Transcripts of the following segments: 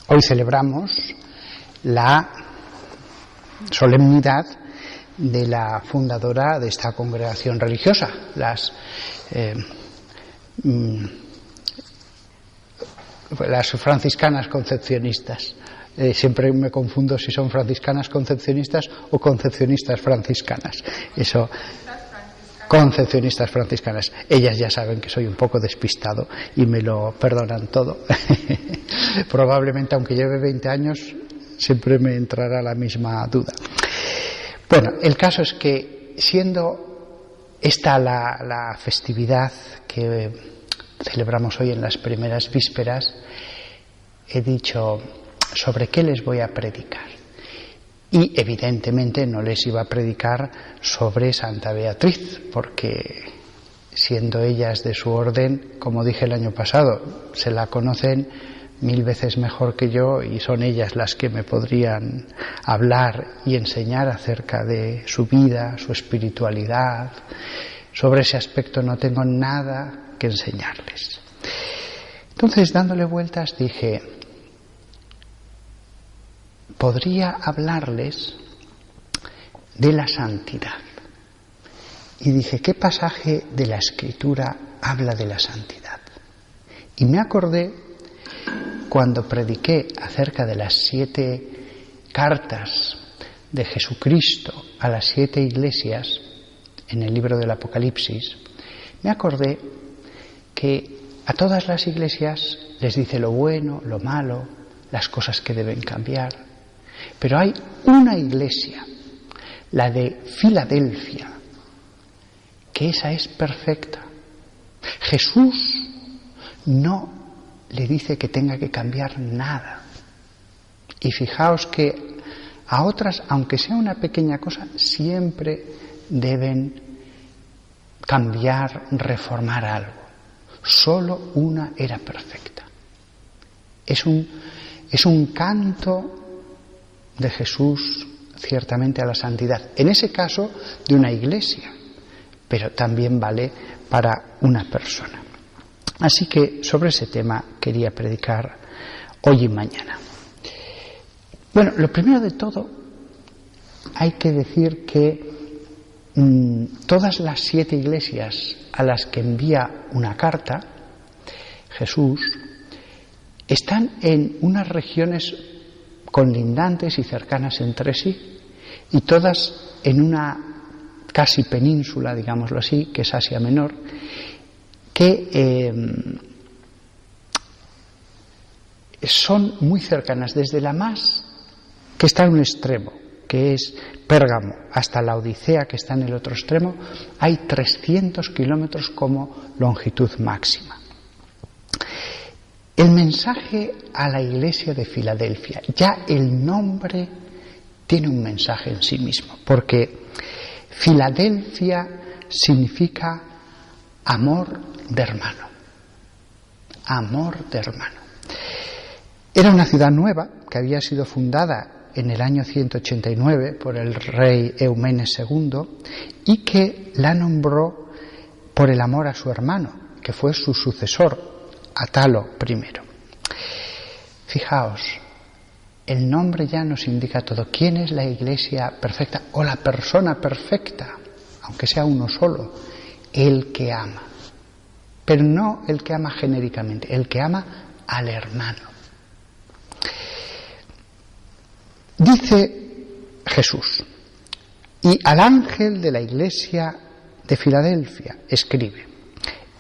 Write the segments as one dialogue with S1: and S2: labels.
S1: Hoy celebramos la solemnidad de la fundadora de esta congregación religiosa, las franciscanas concepcionistas. Siempre me confundo si son franciscanas concepcionistas o concepcionistas franciscanas. Eso, concepcionistas franciscanas. Ellas ya saben que soy un poco despistado y me lo perdonan todo. Probablemente, aunque lleve 20 años, siempre me entrará la misma duda. Bueno, el caso es que, siendo esta la festividad que celebramos hoy en las primeras vísperas, he dicho: ¿sobre qué les voy a predicar? Y evidentemente no les iba a predicar sobre Santa Beatriz, porque siendo ellas de su orden, como dije el año pasado, se la conocen 1000 veces mejor que yo y son ellas las que me podrían hablar y enseñar acerca de su vida, su espiritualidad. Sobre ese aspecto no tengo nada que enseñarles. Entonces, dándole vueltas, dije: podría hablarles de la santidad. Y dije: ¿qué pasaje de la Escritura habla de la santidad? Y me acordé cuando prediqué acerca de las 7 cartas de Jesucristo a las 7 iglesias en el libro del Apocalipsis. Me acordé que a todas las iglesias les dice lo bueno, lo malo, las cosas que deben cambiar. Pero hay una iglesia, la de Filadelfia, que esa es perfecta. Jesús no le dice que tenga que cambiar nada. Y fijaos que a otras, aunque sea una pequeña cosa, siempre deben cambiar, reformar algo. Solo una era perfecta. Es un canto de Jesús ciertamente a la santidad, en ese caso de una iglesia, pero también vale para una persona. Así que sobre ese tema quería predicar hoy y mañana. Bueno, lo primero de todo, hay que decir que todas las 7 iglesias a las que envía una carta Jesús están en unas regiones colindantes y cercanas entre sí, y todas en una casi península, digámoslo así, que es Asia Menor, que son muy cercanas, desde la más que está en un extremo, que es Pérgamo, hasta la Odisea, que está en el otro extremo, hay 300 kilómetros como longitud máxima. El mensaje a la iglesia de Filadelfia, ya el nombre tiene un mensaje en sí mismo, porque Filadelfia significa amor de hermano. Amor de hermano. Era una ciudad nueva que había sido fundada en el año 189 por el rey Eumenes II y que la nombró por el amor a su hermano, que fue su sucesor, Atalo I. Fijaos, el nombre ya nos indica todo. ¿Quién es la iglesia perfecta o la persona perfecta? Aunque sea uno solo, el que ama. Pero no el que ama genéricamente, el que ama al hermano. Dice Jesús: y al ángel de la iglesia de Filadelfia escribe: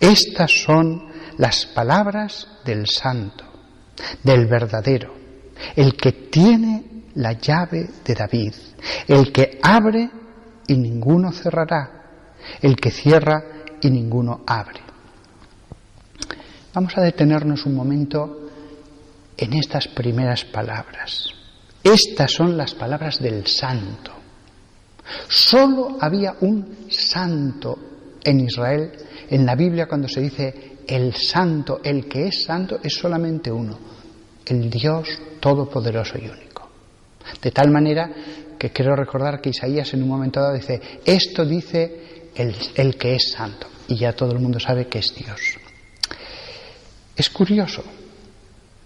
S1: estas son las palabras del santo, del verdadero, el que tiene la llave de David, el que abre y ninguno cerrará, el que cierra y ninguno abre. Vamos a detenernos un momento en estas primeras palabras. Estas son las palabras del santo. Solo había un santo en Israel. En la Biblia, cuando se dice el santo, el que es santo, es solamente uno: el Dios todopoderoso y único. De tal manera que quiero recordar que Isaías en un momento dado dice: esto dice el que es santo, y ya todo el mundo sabe que es Dios. Es curioso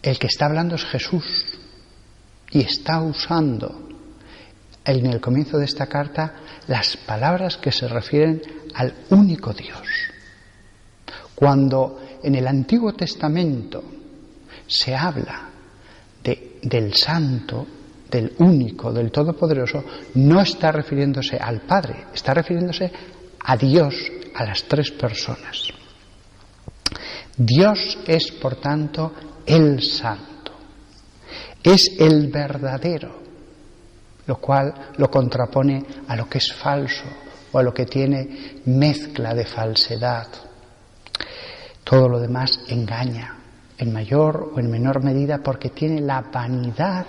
S1: el que está hablando es Jesús y está usando en el comienzo de esta carta las palabras que se refieren al único Dios. Cuando en el Antiguo Testamento se habla del Santo, del único, del Todopoderoso, no está refiriéndose al Padre, está refiriéndose a Dios, a las tres personas. Dios es, por tanto, el Santo, es el verdadero, lo cual lo contrapone a lo que es falso o a lo que tiene mezcla de falsedad. Todo lo demás engaña, en mayor o en menor medida, porque tiene la vanidad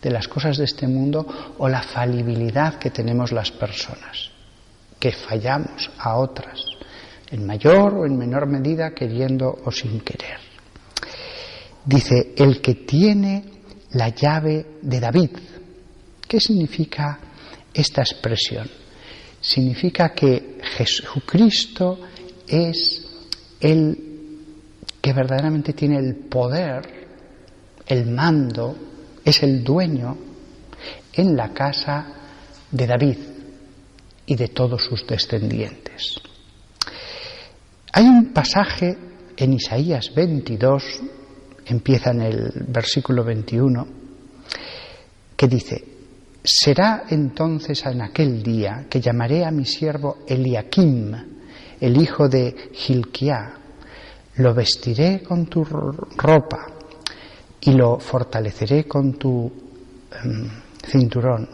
S1: de las cosas de este mundo o la falibilidad que tenemos las personas, que fallamos a otras, en mayor o en menor medida, queriendo o sin querer. Dice, el que tiene la llave de David. ¿Qué significa esta expresión? Significa que Jesucristo es el que verdaderamente tiene el poder, el mando, es el dueño en la casa de David y de todos sus descendientes. Hay un pasaje en Isaías 22, empieza en el versículo 21, que dice: será entonces en aquel día que llamaré a mi siervo Eliakim, el hijo de Hilquiá, lo vestiré con tu ropa y lo fortaleceré con tu cinturón.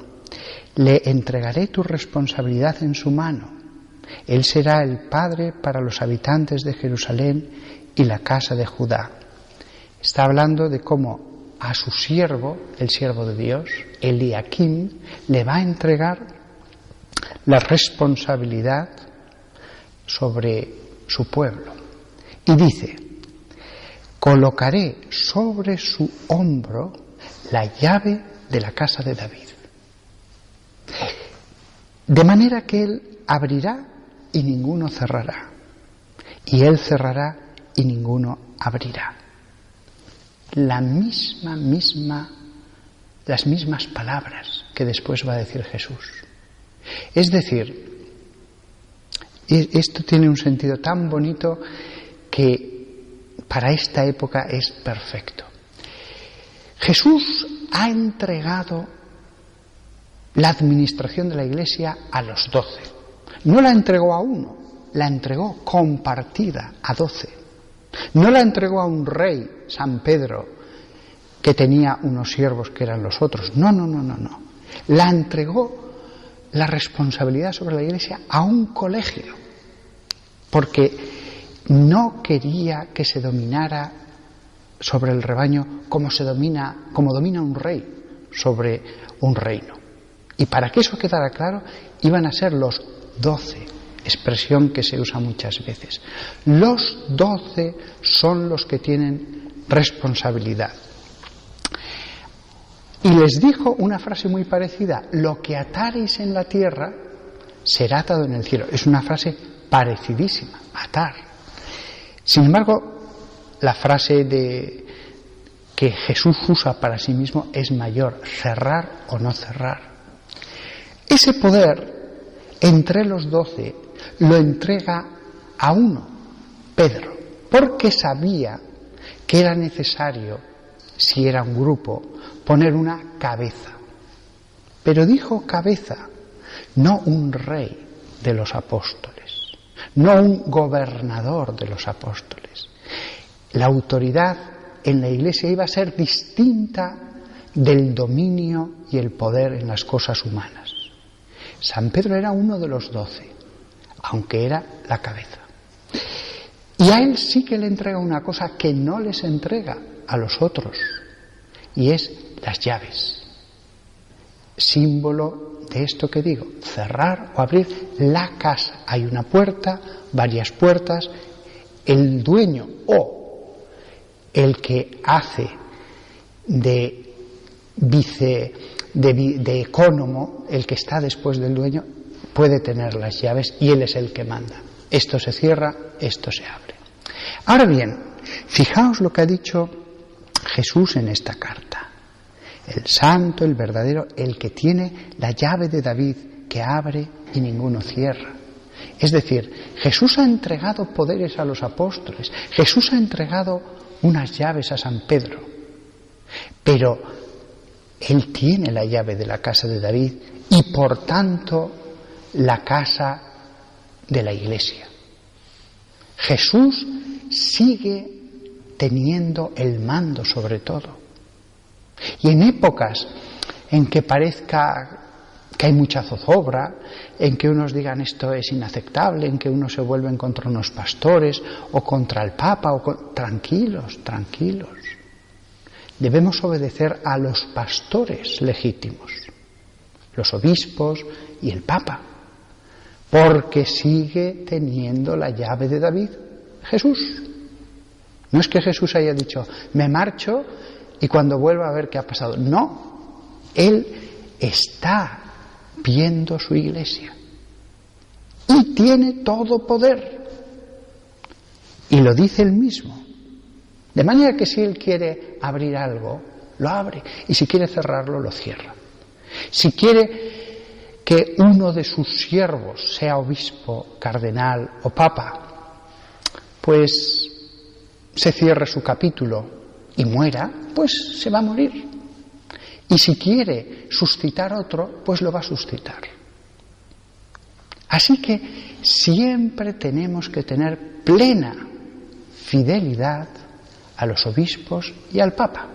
S1: Le entregaré tu responsabilidad en su mano. Él será el padre para los habitantes de Jerusalén y la casa de Judá. Está hablando de cómo a su siervo, el siervo de Dios, Eliakim, le va a entregar la responsabilidad sobre su pueblo. Y dice: colocaré sobre su hombro la llave de la casa de David. De manera que él abrirá y ninguno cerrará, y él cerrará y ninguno abrirá. Las mismas palabras que después va a decir Jesús. Es decir, esto tiene un sentido tan bonito que para esta época es perfecto. Jesús ha entregado la administración de la Iglesia a los 12. No la entregó a uno, la entregó compartida a 12. No la entregó a un rey, San Pedro, que tenía unos siervos que eran los otros. No. La entregó la responsabilidad sobre la Iglesia a un colegio, porque no quería que se dominara sobre el rebaño como domina un rey sobre un reino. Y para que eso quedara claro, iban a ser los 12, expresión que se usa muchas veces. Los 12 son los que tienen responsabilidad. Y les dijo una frase muy parecida: lo que atareis en la tierra será atado en el cielo. Es una frase parecidísima, atar. Sin embargo, la frase que Jesús usa para sí mismo es mayor: cerrar o no cerrar. Ese poder entre los 12 lo entrega a uno, Pedro, porque sabía que era necesario, si era un grupo, poner una cabeza. Pero dijo cabeza, no un rey de los apóstoles, no un gobernador de los apóstoles. La autoridad en la Iglesia iba a ser distinta del dominio y el poder en las cosas humanas. San Pedro era uno de los 12, aunque era la cabeza. Y a él sí que le entrega una cosa que no les entrega a los otros, y es las llaves. Símbolo de esto que digo, cerrar o abrir la casa. Hay una puerta, varias puertas. El dueño o el que hace de ecónomo, el que está después del dueño, puede tener las llaves y él es el que manda. Esto se cierra, esto se abre. Ahora bien, fijaos lo que ha dicho Jesús en esta carta. El santo, el verdadero, el que tiene la llave de David, que abre y ninguno cierra. Es decir, Jesús ha entregado poderes a los apóstoles, Jesús ha entregado unas llaves a San Pedro, pero Él tiene la llave de la casa de David y por tanto la casa de la Iglesia. Jesús sigue teniendo el mando sobre todo. Y en épocas en que parezca que hay mucha zozobra, en que unos digan esto es inaceptable, en que unos se vuelven contra unos pastores o contra el Papa, tranquilos, tranquilos. Debemos obedecer a los pastores legítimos, los obispos y el Papa, porque sigue teniendo la llave de David, Jesús. No es que Jesús haya dicho, me marcho y cuando vuelva a ver qué ha pasado. No, Él está viendo su Iglesia y tiene todo poder. Y lo dice Él mismo. De manera que si Él quiere abrir algo, lo abre. Y si quiere cerrarlo, lo cierra. Si quiere que uno de sus siervos sea obispo, cardenal o papa, pues se cierre su capítulo y muera, pues se va a morir. Y si quiere suscitar otro, pues lo va a suscitar. Así que siempre tenemos que tener plena fidelidad a los obispos y al Papa,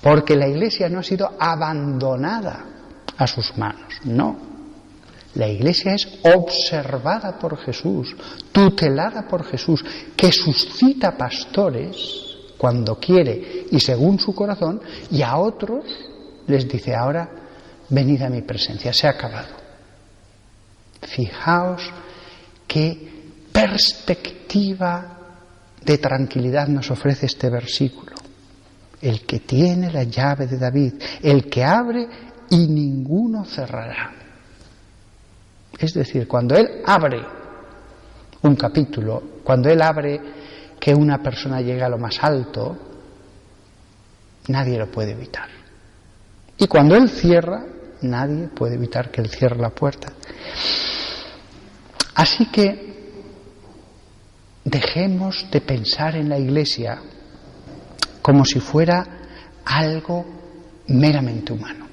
S1: porque la Iglesia no ha sido abandonada a sus manos, no. La Iglesia es observada por Jesús, tutelada por Jesús, que suscita pastores cuando quiere y según su corazón, y a otros les dice ahora, venid a mi presencia, se ha acabado. Fijaos qué perspectiva de tranquilidad nos ofrece este versículo. El que tiene la llave de David, el que abre y ninguno cerrará. Es decir, cuando Él abre un capítulo, cuando Él abre que una persona llegue a lo más alto, nadie lo puede evitar. Y cuando Él cierra, nadie puede evitar que Él cierre la puerta. Así que dejemos de pensar en la Iglesia como si fuera algo meramente humano.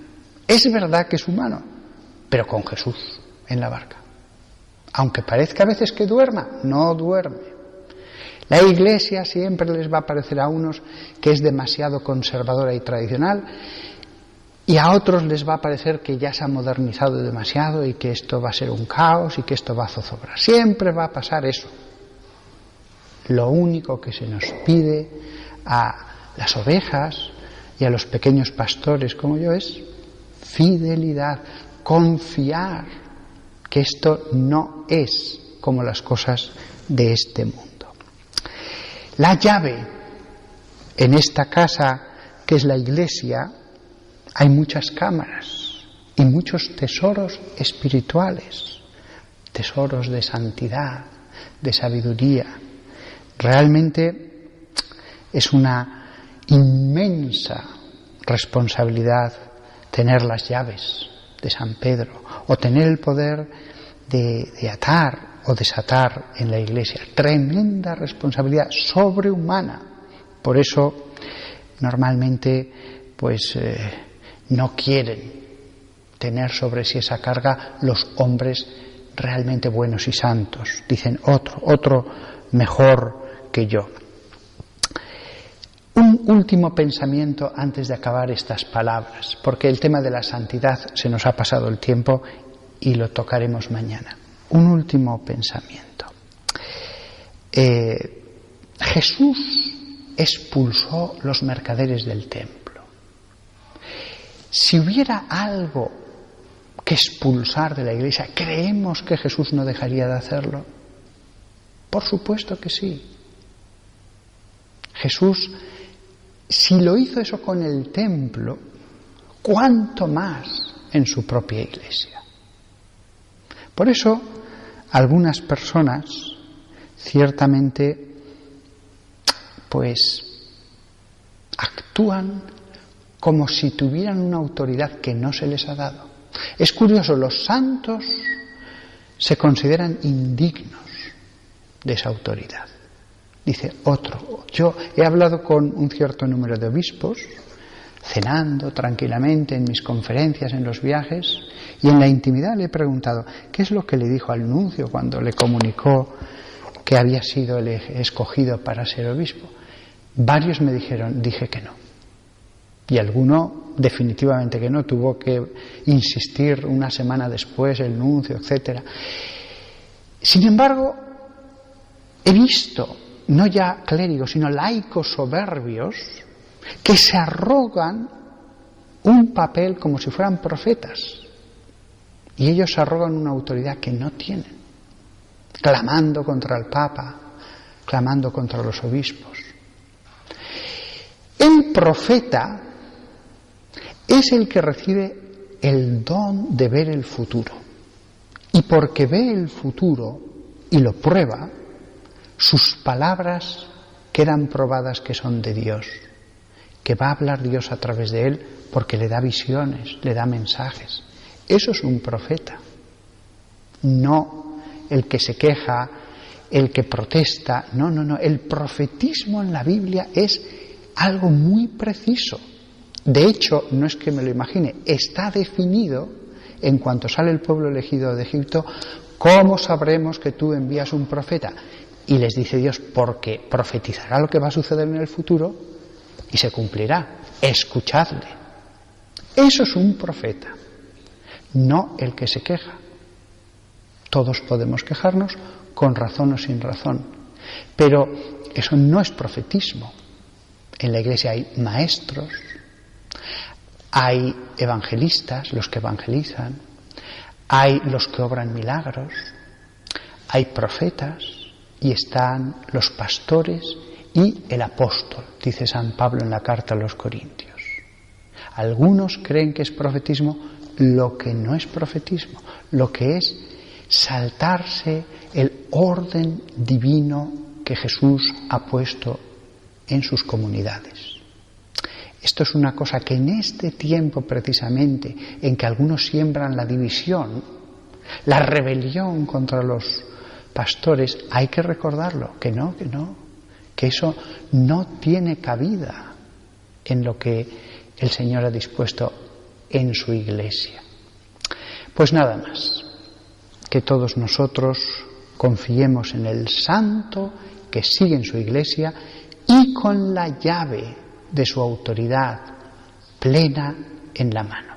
S1: Es verdad que es humano, pero con Jesús en la barca. Aunque parezca a veces que duerma, no duerme. La Iglesia siempre les va a parecer a unos que es demasiado conservadora y tradicional, y a otros les va a parecer que ya se ha modernizado demasiado y que esto va a ser un caos y que esto va a zozobrar. Siempre va a pasar eso. Lo único que se nos pide a las ovejas y a los pequeños pastores como yo es fidelidad, confiar que esto no es como las cosas de este mundo. La llave en esta casa que es la Iglesia, hay muchas cámaras y muchos tesoros espirituales, tesoros de santidad, de sabiduría. Realmente es una inmensa responsabilidad tener las llaves de San Pedro o tener el poder de atar o desatar en la Iglesia. Tremenda responsabilidad sobrehumana. Por eso normalmente no quieren tener sobre sí esa carga los hombres realmente buenos y santos. Dicen otro mejor que yo. Un último pensamiento antes de acabar estas palabras, porque el tema de la santidad se nos ha pasado el tiempo y lo tocaremos mañana. Un último pensamiento. Jesús expulsó los mercaderes del templo. Si hubiera algo que expulsar de la Iglesia, ¿creemos que Jesús no dejaría de hacerlo? Por supuesto que sí. Jesús, si lo hizo eso con el templo, ¿cuánto más en su propia Iglesia? Por eso, algunas personas ciertamente actúan como si tuvieran una autoridad que no se les ha dado. Es curioso, los santos se consideran indignos de esa autoridad. Dice otro, yo he hablado con un cierto número de obispos, cenando tranquilamente en mis conferencias, en los viajes, y en la intimidad le he preguntado qué es lo que le dijo al nuncio cuando le comunicó que había sido el escogido para ser obispo. Varios me dijeron, dije que no. Y alguno definitivamente que no, tuvo que insistir una semana después el nuncio, etc. Sin embargo, he visto, no ya clérigos, sino laicos soberbios, que se arrogan un papel como si fueran profetas. Y ellos se arrogan una autoridad que no tienen, clamando contra el Papa, clamando contra los obispos. El profeta es el que recibe el don de ver el futuro. Y porque ve el futuro y lo prueba, sus palabras quedan probadas que son de Dios, que va a hablar Dios a través de él porque le da visiones, le da mensajes. Eso es un profeta, no el que se queja, el que protesta. No. El profetismo en la Biblia es algo muy preciso. De hecho, no es que me lo imagine, está definido en cuanto sale el pueblo elegido de Egipto. ¿Cómo sabremos que tú envías un profeta? Y les dice Dios, porque profetizará lo que va a suceder en el futuro y se cumplirá. Escuchadle. Eso es un profeta, no el que se queja. Todos podemos quejarnos con razón o sin razón, pero eso no es profetismo. En la Iglesia hay maestros, hay evangelistas, los que evangelizan, hay los que obran milagros, hay profetas y están los pastores y el apóstol, dice San Pablo en la carta a los Corintios. Algunos creen que es profetismo lo que no es profetismo, lo que es saltarse el orden divino que Jesús ha puesto en sus comunidades. Esto es una cosa que en este tiempo precisamente en que algunos siembran la división, la rebelión contra los pastores, hay que recordarlo, que eso no tiene cabida en lo que el Señor ha dispuesto en su Iglesia. Pues nada más, que todos nosotros confiemos en el Santo que sigue en su Iglesia y con la llave de su autoridad plena en la mano.